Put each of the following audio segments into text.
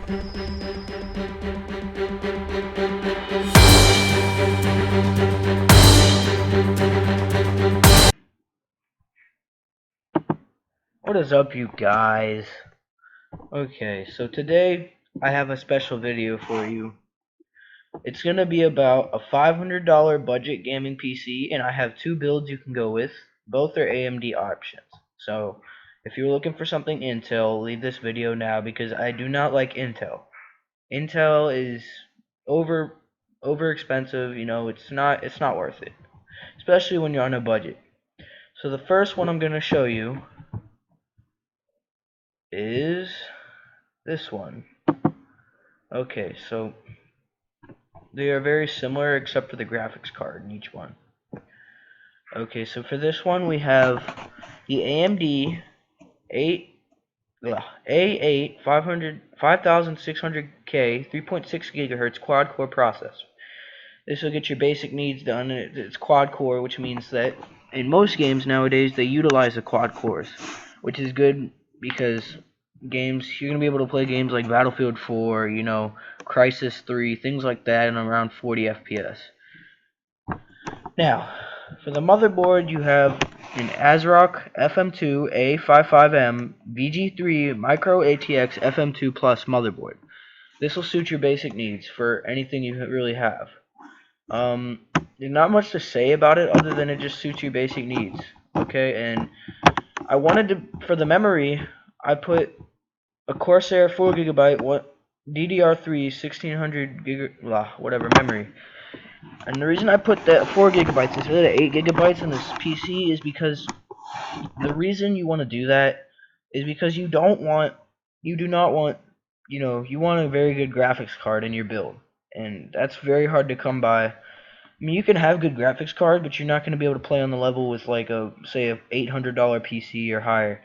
What is up, you guys? Okay, so today I have a special video for you. It's gonna be about a $500 budget gaming PC, and I have two builds you can go with. Both are AMD options. So if you're looking for something Intel, leave this video now because I do not like Intel. Intel is over expensive. It's not worth it, especially when you're on a budget. So the first one I'm gonna show you is this one. Okay, so they are very similar except for the graphics card in each one. Okay, so for this one we have the AMD 8 A8 5600K 3.6 gigahertz quad core processor. This will get your basic needs done. It's quad core, which means that in most games nowadays they utilize the quad cores, which is good because you're gonna be able to play games like Battlefield 4, Crysis 3, things like that, in around 40 FPS. Now, for the motherboard, you have an ASRock FM2 A55M VG3 Micro ATX FM2 Plus motherboard. This will suit your basic needs for anything you really have. There's not much to say about it other than it just suits your basic needs. Okay, and I wanted to, for the memory, I put a Corsair 4GB DDR3 1600 whatever memory. And the reason I put that 4 gigabytes instead of 8 gigabytes on this PC is because the reason you want to do that is because you do not want, you want a very good graphics card in your build. And that's very hard to come by. I mean, you can have good graphics card, but you're not going to be able to play on the level with like a $800 PC or higher.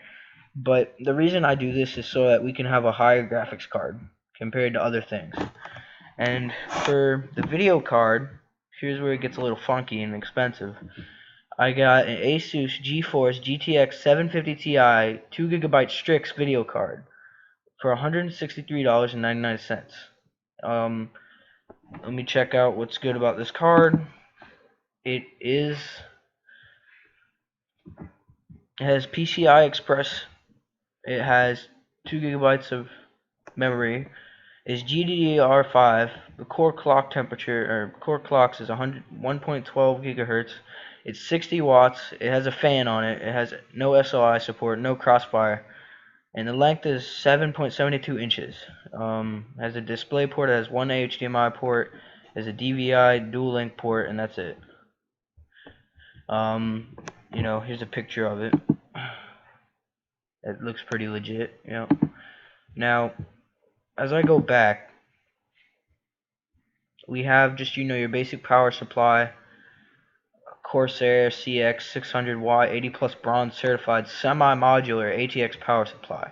But the reason I do this is so that we can have a higher graphics card compared to other things. And for the video card, here's where it gets a little funky and expensive. I got an Asus GeForce GTX 750 Ti 2GB Strix video card for $163.99. Let me check out what's good about this card. It has PCI Express. It has 2 gigabytes of memory. Is GDDR5. The core clock is 1.12 gigahertz. It's 60 watts. It has a fan on it. It has no SOI support, no crossfire, and the length is 7.72 inches. Has a display port. It has one HDMI port. Has a DVI dual link port, and that's it. Here's a picture of it. It looks pretty legit. Now, as I go back, we have just your basic power supply, Corsair CX 600 watt 80 plus bronze certified semi-modular ATX power supply,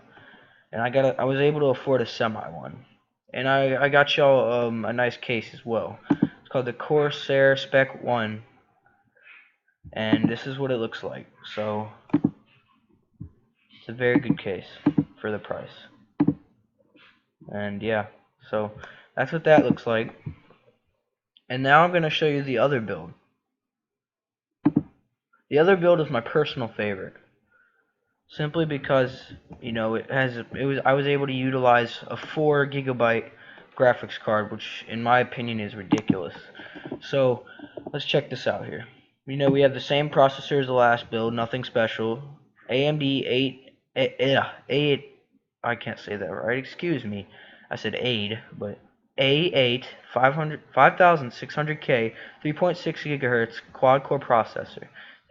and I was able to afford a semi one, and I got y'all a nice case as well. It's called the Corsair Spec 1, and this is what it looks like. So it's a very good case for the price. And yeah, so that's what that looks like. And now I'm going to show you the other build. The other build is my personal favorite, simply because I was able to utilize a 4 gigabyte graphics card, which in my opinion is ridiculous. So let's check this out here. We have the same processor as the last build, nothing special. AMD 8 I can't say that right. Excuse me. I said 8, but A8 5600K 3.6 gigahertz quad core processor.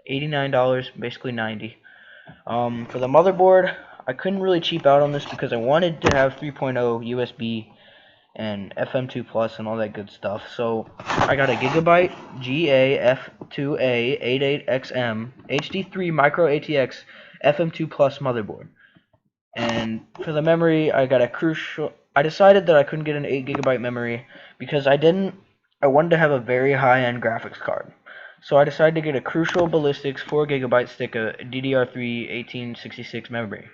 $89, basically $90. For the motherboard, I couldn't really cheap out on this because I wanted to have 3.0 USB and FM2 Plus and all that good stuff. So I got a Gigabyte GAF2A88XM HD3 Micro ATX FM2 Plus motherboard. And for the memory, I decided that I couldn't get an 8 gigabyte memory because I wanted to have a very high-end graphics card. So I decided to get a Crucial Ballistix 4 gigabyte stick of DDR3 1866 memory.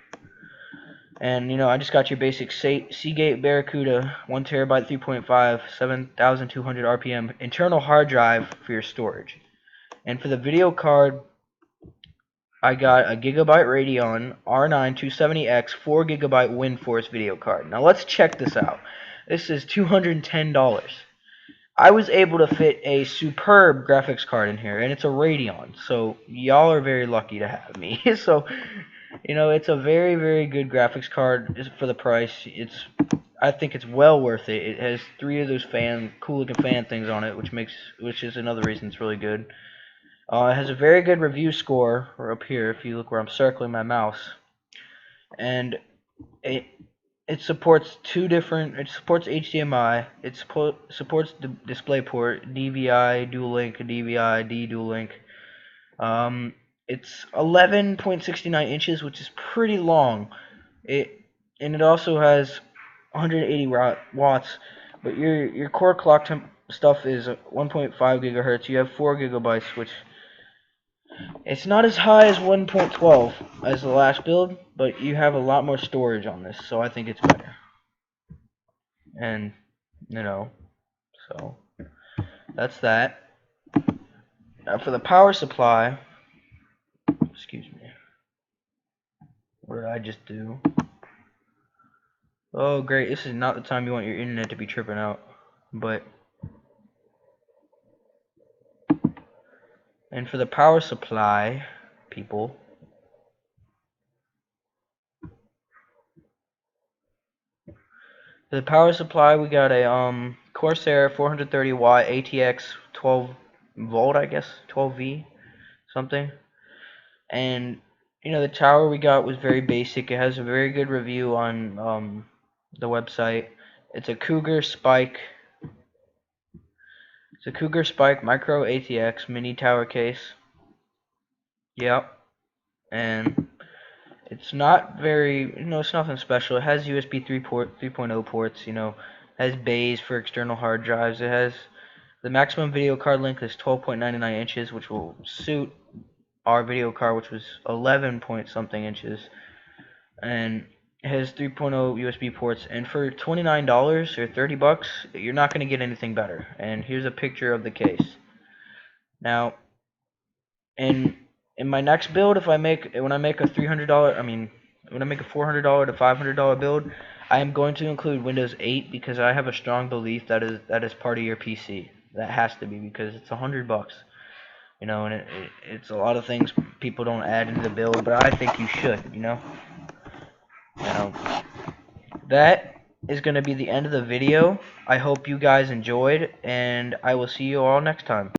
And I just got your basic Seagate Barracuda 1TB 3.5 7,200 RPM internal hard drive for your storage. And for the video card, I got a Gigabyte Radeon R9 270X 4GB WindForce video card. Now let's check this out. This is $210. I was able to fit a superb graphics card in here, and it's a Radeon, so y'all are very lucky to have me. So, it's a very, very good graphics card for the price. I think it's well worth it. It has 3 of those cool looking fan things on it, which is another reason it's really good. It has a very good review score, or up here if you look where I'm circling my mouse, and it supports it supports HDMI, it supports the DisplayPort, DVI, Dual Link, DVI, D Dual Link. It's 11.69 inches, which is pretty long. And it also has 180 watts, but your core clock stuff is 1.5 gigahertz. You have 4 gigabytes, which it's not as high as 1.12 as the last build, but you have a lot more storage on this, so I think it's better. And, so that's that. Now for the power supply, excuse me, what did I just do? Oh great, this is not the time you want your internet to be tripping out, and for the power supply, people, for the power supply we got a Corsair 430 watt ATX 12 volt, I guess, 12V something. And the tower we got was very basic. It has a very good review on the website. It's a Cougar Spike. It's a Cougar Spike Micro ATX mini tower case. Yep. And it's not very, it's nothing special. It has USB 3.0 ports, has bays for external hard drives. It has the maximum video card length is 12.99 inches, which will suit our video card, which was 11 point something inches. And it has 3.0 USB ports, and for $29 or $30, you're not going to get anything better. And here's a picture of the case. Now, in my next build, when I make a $400 to $500 build, I am going to include Windows 8 because I have a strong belief that is part of your PC. That has to be, because it's $100. And it's a lot of things people don't add into the build, but I think you should, Now, that is going to be the end of the video. I hope you guys enjoyed, and I will see you all next time.